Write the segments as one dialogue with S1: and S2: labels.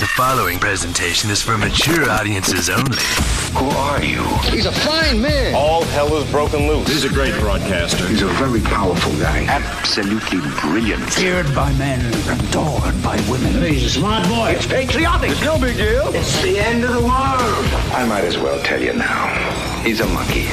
S1: The following presentation is for mature audiences only.
S2: Who are you?
S3: He's a fine man.
S4: All hell is broken loose.
S5: He's a great broadcaster.
S2: He's a very powerful guy.
S6: Absolutely brilliant.
S7: Feared by men, adored by women.
S3: He's a smart boy.
S7: It's patriotic.
S3: It's no big deal.
S7: It's the end of the world.
S2: I might as well tell you now. He's a monkey.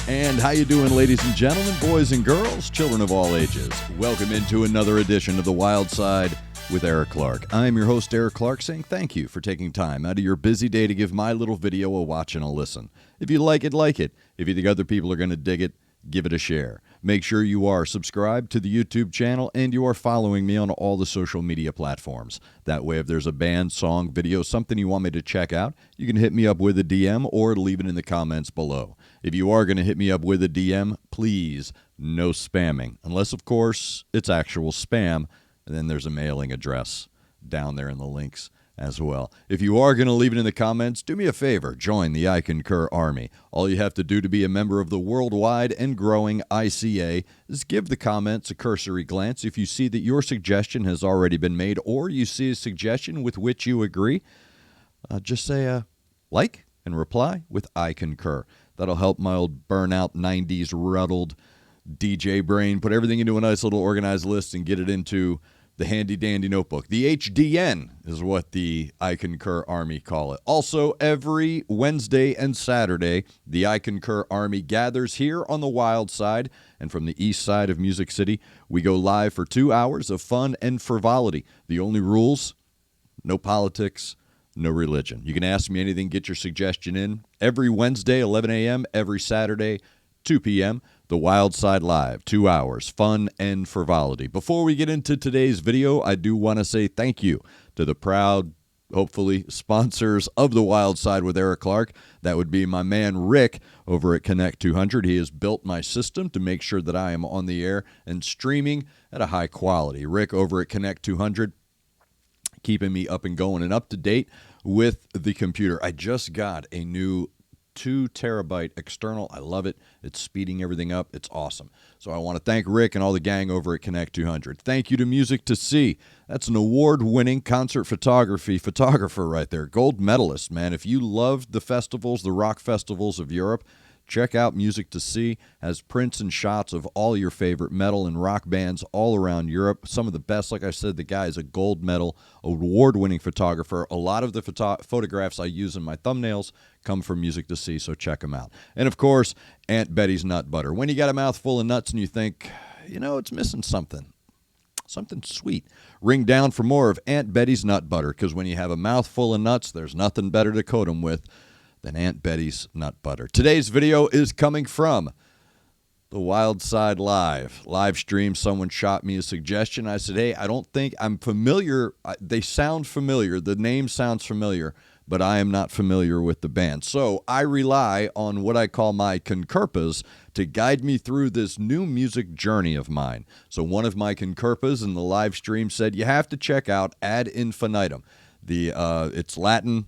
S8: And how you doing, ladies and gentlemen, boys and girls, children of all ages? Welcome into another edition of The Wild Side with Eric Clark. I'm your host, Eric Clark, saying thank you for taking time out of your busy day to give my little video a watch and a listen. If you like it, like it. If you think other people are going to dig it, give it a share. Make sure you are subscribed to the YouTube channel and you are following me on all the social media platforms. That way, if there's a band, song, video, something you want me to check out, you can hit me up with a DM or leave it in the comments below. If you are going to hit me up with a DM, please, no spamming. Unless, of course, it's actual spam. And then there's a mailing address down there in the links as well. If you are going to leave it in the comments, do me a favor. Join the I Concur Army. All you have to do to be a member of the worldwide and growing ICA is give the comments a cursory glance. If you see that your suggestion has already been made or you see a suggestion with which you agree, just say like and reply with I Concur. That'll help my old burnout 90s ruddled DJ brain put everything into a nice little organized list and get it into the handy-dandy notebook. The HDN is what the I Concur Army call it. Also, every Wednesday and Saturday, the I Concur Army gathers here on the Wild Side, and from the east side of Music City, we go live for 2 hours of fun and frivolity. The only rules, no politics, no religion. You can ask me anything, get your suggestion in. Every Wednesday, 11 a.m., every Saturday, 2 p.m., The Wild Side Live, 2 hours, fun and frivolity. Before we get into today's video, I do want to say thank you to the proud, hopefully, sponsors of The Wild Side with Eric Clark. That would be my man Rick over at Connect 200. He has built my system to make sure that I am on the air and streaming at a high quality. Rick over at Connect 200, keeping me up and going and up to date with the computer. I just got a new 2 terabyte external. I love it. It's speeding everything up. It's awesome. So I want to thank Rick and all the gang over at Connect 200. Thank you to Music to See. That's an award-winning concert photographer right there. Gold medalist, man. If you loved the festivals, the rock festivals of Europe, check out Music to See. Has prints and shots of all your favorite metal and rock bands all around Europe. Some of the best. Like I said, the guy is a gold medal, award-winning photographer. A lot of the photographs I use in my thumbnails come from Music to See, so check them out. And, of course, Aunt Betty's Nut Butter. When you got a mouthful of nuts and you think, you know, it's missing something sweet, ring down for more of Aunt Betty's Nut Butter, because when you have a mouthful of nuts, there's nothing better to coat them with than Aunt Betty's Nut Butter. Today's video is coming from the Wild Side live stream. Someone shot me a suggestion. I said, hey, I don't think I'm familiar. They sound familiar. The name sounds familiar, but I am not familiar with the band. So I rely on what I call my concurpas to guide me through this new music journey of mine. So one of my concurpas in the live stream said, you have to check out Ad Infinitum. It's Latin.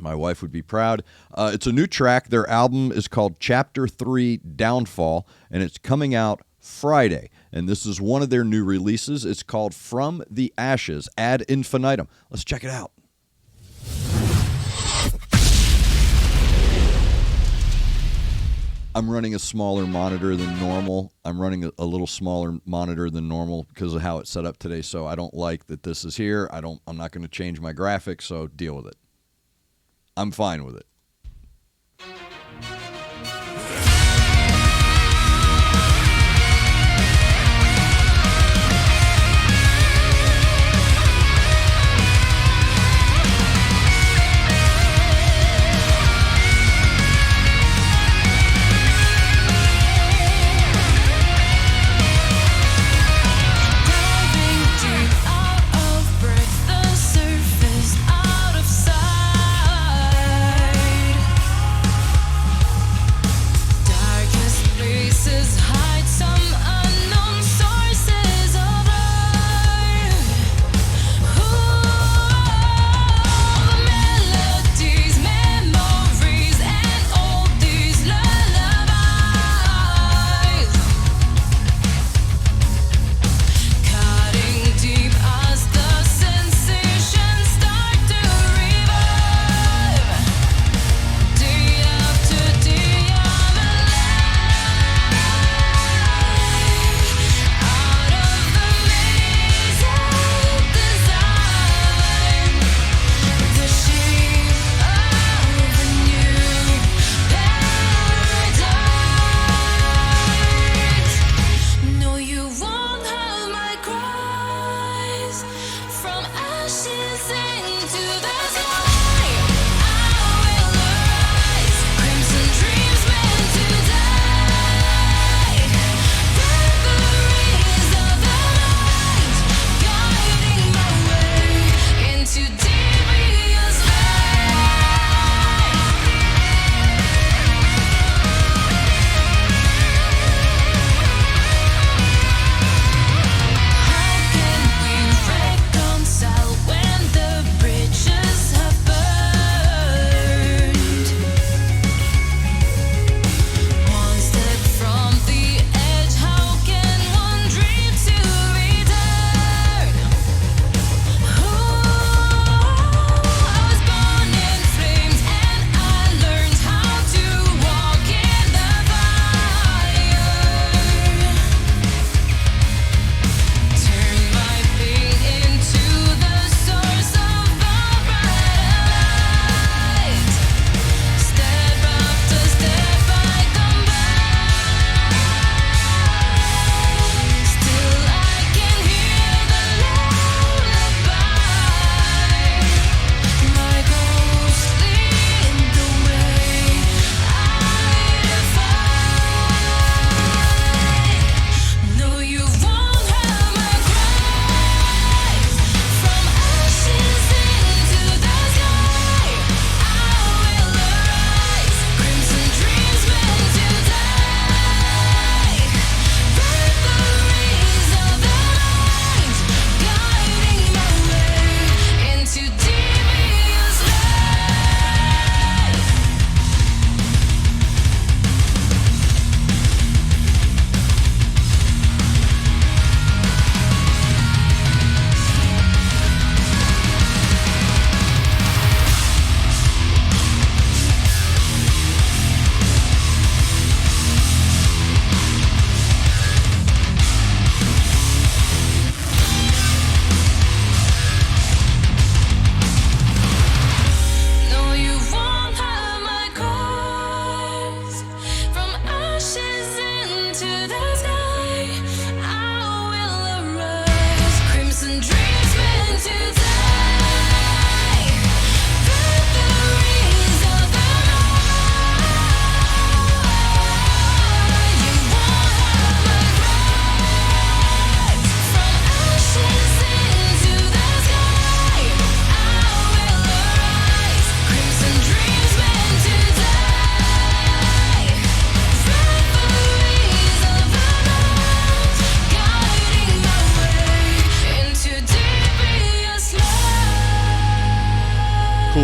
S8: My wife would be proud. It's a new track. Their album is called Chapter 3 Downfall, and it's coming out Friday. And this is one of their new releases. It's called From the Ashes, Ad Infinitum. Let's check it out. I'm running a smaller monitor than normal. I'm running a little smaller monitor than normal because of how it's set up today, so I don't like that this is here. I'm not going to change my graphics, so deal with it. I'm fine with it.
S9: Out of breath, the surface out of sight.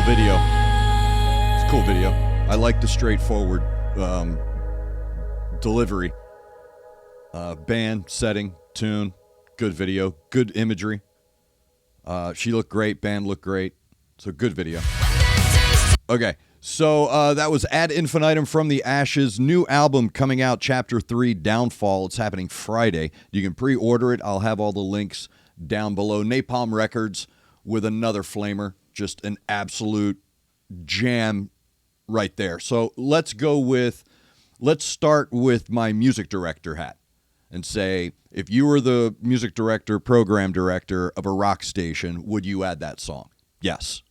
S8: video. It's a cool video. I like the straightforward delivery. Band, setting, tune, good video, good imagery. She looked great, band looked great. So good video. Okay, so that was Ad Infinitum from the Ashes. New album coming out, Chapter 3, Downfall. It's happening Friday. You can pre-order it. I'll have all the links down below. Napalm Records with another flamer. Just an absolute jam right there. So let's start with my music director hat and say, if you were the music director, program director of a rock station, would you add that song? Yes.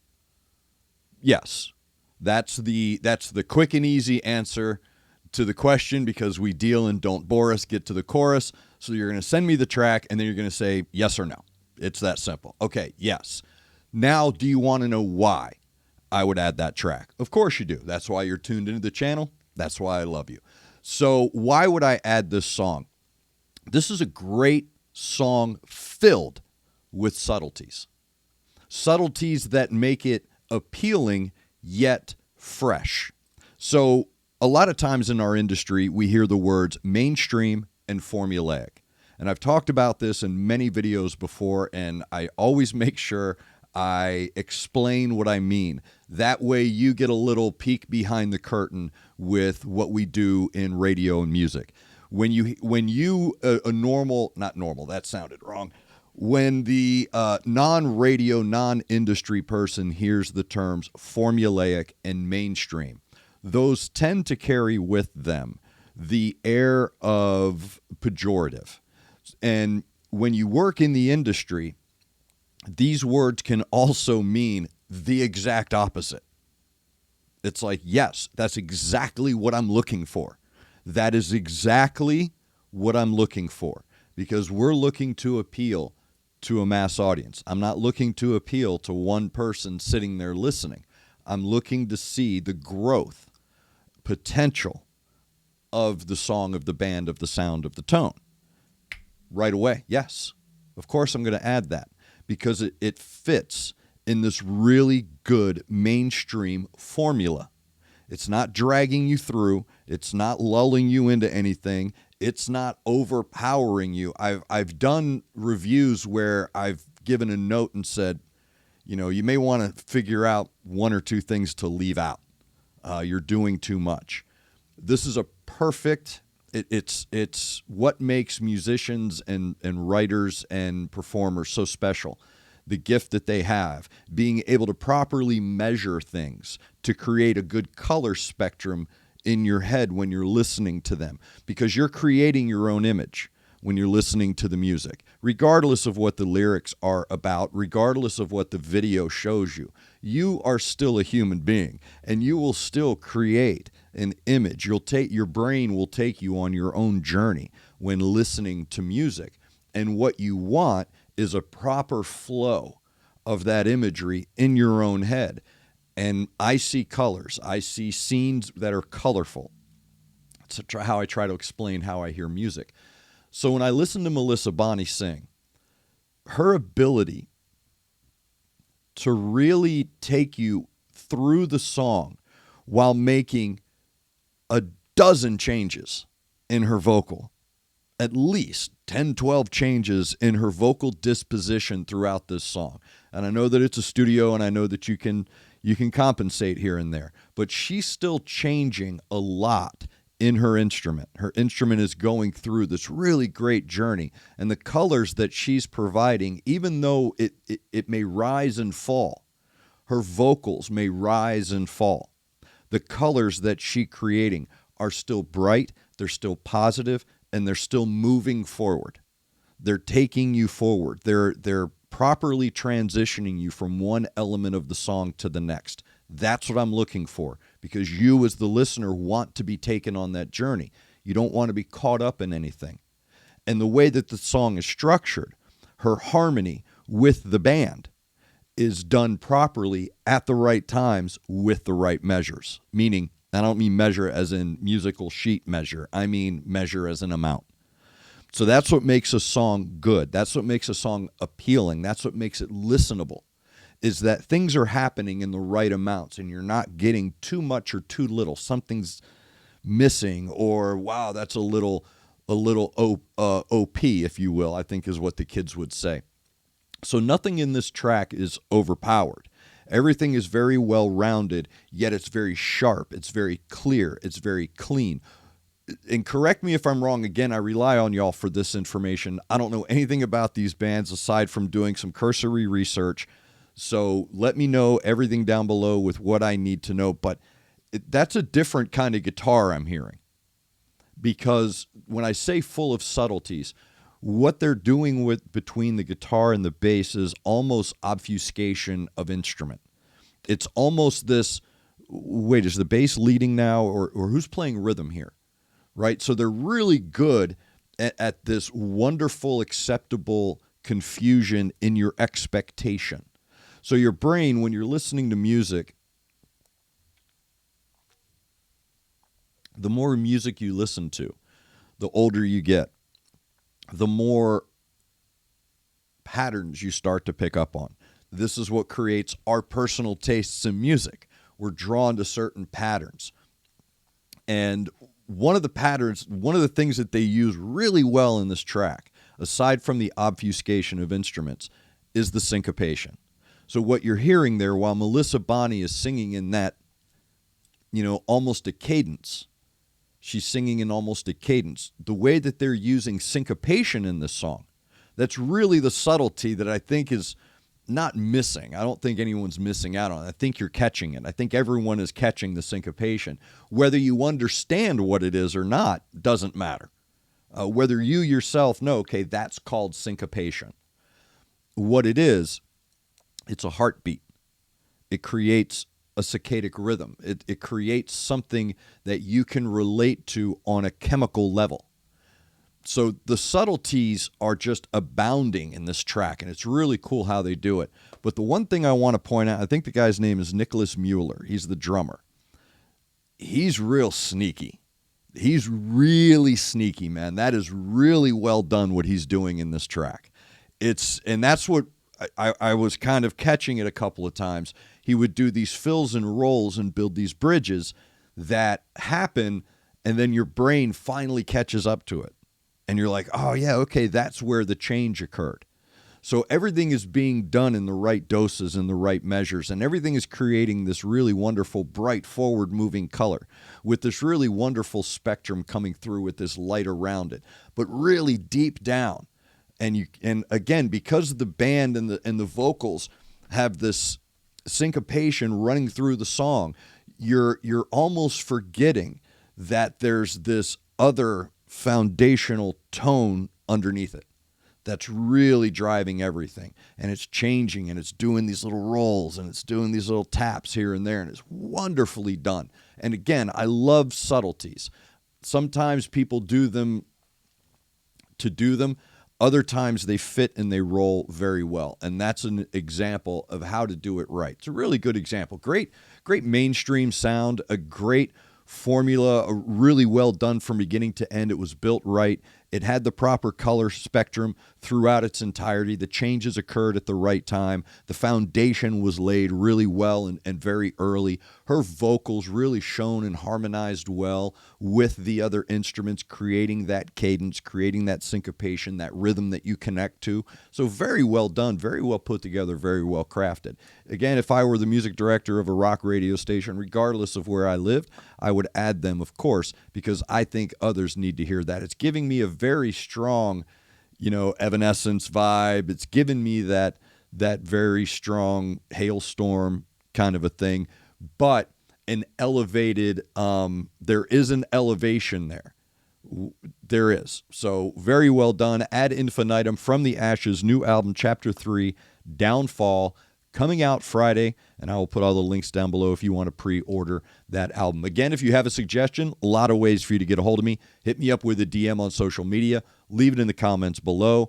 S8: Yes. That's the quick and easy answer to the question, because we deal in Don't Bore Us, get to the chorus. So you're going to send me the track, and then you're going to say yes or no. It's that simple. Okay, yes. Now, do you want to know why I would add that track? Of course you do. That's why you're tuned into the channel. That's why I love you. So why would I add this song? This is a great song filled with subtleties. Subtleties that make it appealing yet fresh. So a lot of times in our industry, we hear the words mainstream and formulaic. And I've talked about this in many videos before, and I always make sure I explain what I mean. That way you get a little peek behind the curtain with what we do in radio and music. When a normal, not normal, that sounded wrong. When the non-radio, non-industry person hears the terms formulaic and mainstream, those tend to carry with them the air of pejorative. And when you work in the industry, these words can also mean the exact opposite. It's like, yes, that's exactly what I'm looking for. That is exactly what I'm looking for, because we're looking to appeal to a mass audience. I'm not looking to appeal to one person sitting there listening. I'm looking to see the growth potential of the song, of the band, of the sound, of the tone. Right away, yes. Of course I'm going to add that, because it fits in this really good mainstream formula. It's not dragging you through. It's not lulling you into anything. It's not overpowering you. I've done reviews where I've given a note and said, you may want to figure out one or two things to leave out. You're doing too much. This is a perfect, it's what makes musicians and writers and performers so special. The gift that they have, being able to properly measure things to create a good color spectrum in your head when you're listening to them, because you're creating your own image when you're listening to the music, regardless of what the lyrics are about, regardless of what the video shows you. You are still a human being, and you will still create an image. Your brain will take you on your own journey when listening to music, and what you want is a proper flow of that imagery in your own head. And I see colors. I see scenes that are colorful. That's how I try to explain how I hear music. So when I listen to Melissa Bonney sing, her ability to really take you through the song while making a dozen changes in her vocal, at least 10, 12 changes in her vocal disposition throughout this song. And I know that it's a studio, and I know that you can compensate here and there, but she's still changing a lot in her instrument. Her instrument is going through this really great journey, and the colors that she's providing, even though it may rise and fall, her vocals may rise and fall. The colors that she's creating are still bright, they're still positive, and they're still moving forward. They're taking you forward. They're properly transitioning you from one element of the song to the next. That's what I'm looking for, because you as the listener want to be taken on that journey. You don't want to be caught up in anything. And the way that the song is structured, her harmony with the band is done properly at the right times with the right measures. Meaning, I don't mean measure as in musical sheet measure. I mean measure as an amount. So that's what makes a song good. That's what makes a song appealing. That's what makes it listenable, is that things are happening in the right amounts and you're not getting too much or too little. Something's missing, or wow, that's a little OP, if you will, I think is what the kids would say. So nothing in this track is overpowered. Everything is very well-rounded, yet it's very sharp, it's very clear, it's very clean. And correct me if I'm wrong, again, I rely on y'all for this information. I don't know anything about these bands aside from doing some cursory research, so let me know everything down below with what I need to know. But that's a different kind of guitar I'm hearing, because when I say full of subtleties, what they're doing with between the guitar and the bass is almost obfuscation of instrument. It's almost this, wait, is the bass leading now, or who's playing rhythm here, right? So they're really good at this wonderful, acceptable confusion in your expectation. So your brain, when you're listening to music, the more music you listen to, the older you get, the more patterns you start to pick up on. This is what creates our personal tastes in music. We're drawn to certain patterns. And one of the things that they use really well in this track, aside from the obfuscation of instruments, is the syncopation. So what you're hearing there, while Melissa Bonney is singing in that, almost a cadence, she's singing in almost a cadence. The way that they're using syncopation in this song, that's really the subtlety that I think is not missing. I don't think anyone's missing out on it. I think you're catching it. I think everyone is catching the syncopation. Whether you understand what it is or not doesn't matter. Whether you yourself know, okay, that's called syncopation. What it is It's a heartbeat. It creates a saccadic rhythm. It creates something that you can relate to on a chemical level. So the subtleties are just abounding in this track, and it's really cool how they do it. But the one thing I want to point out, I think the guy's name is Nicholas Mueller. He's the drummer. He's real sneaky. He's really sneaky, man. That is really well done what he's doing in this track. And that's what I was kind of catching it a couple of times. He would do these fills and rolls and build these bridges that happen, and then your brain finally catches up to it. And you're like, oh, yeah, okay, that's where the change occurred. So everything is being done in the right doses and the right measures, and everything is creating this really wonderful, bright, forward-moving color with this really wonderful spectrum coming through with this light around it, but really deep down. And again, because the band and the vocals have this syncopation running through the song, you're almost forgetting that there's this other foundational tone underneath it that's really driving everything, and it's changing, and it's doing these little rolls, and it's doing these little taps here and there, and it's wonderfully done. And again, I love subtleties. Sometimes people do them to do them. Other times they fit and they roll very well, and that's an example of how to do it right. It's a really good example. Great mainstream sound, a great formula, really well done from beginning to end. It was built right. It had the proper color spectrum throughout its entirety. The changes occurred at the right time. The foundation was laid really well and very early. Her vocals really shone and harmonized well with the other instruments, creating that cadence, creating that syncopation, that rhythm that you connect to. So very well done, very well put together, very well crafted. Again, if I were the music director of a rock radio station, regardless of where I lived, I would add them, of course, because I think others need to hear that. It's giving me a very strong, Evanescence vibe. It's given me that very strong Hailstorm kind of a thing, but an elevated, there is an elevation there. There is. So very well done. Ad Infinitum from the Ashes, new album, Chapter 3, Downfall, coming out Friday, and I will put all the links down below if you want to pre-order that album. Again, if you have a suggestion, a lot of ways for you to get a hold of me. Hit me up with a DM on social media. Leave it in the comments below.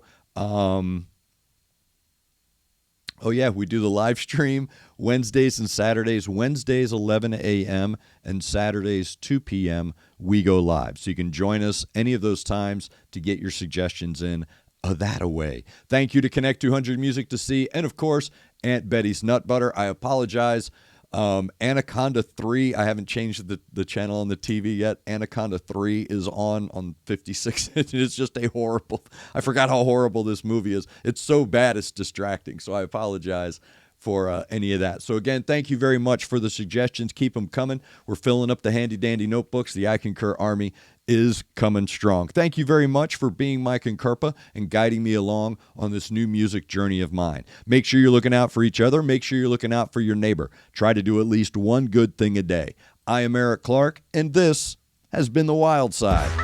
S8: We do the live stream Wednesdays and Saturdays. Wednesdays, 11 a.m., and Saturdays, 2 p.m., we go live. So you can join us any of those times to get your suggestions in that away. Thank you to Connect 200 Music to See, and of course, Aunt Betty's Nut Butter. I apologize. Anaconda 3, I haven't changed the channel on the TV yet. Anaconda 3 is on 56. It's just a horrible, I forgot how horrible this movie is. It's so bad it's distracting, so I apologize for any of that. So again, thank you very much for the suggestions. Keep them coming. We're filling up the handy-dandy notebooks. The I Concur Army is coming strong. Thank you very much for being my Concurpa and guiding me along on this new music journey of mine. Make sure you're looking out for each other. Make sure you're looking out for your neighbor. Try to do at least one good thing a day. I am Eric Clark, and this has been The Wyldeside.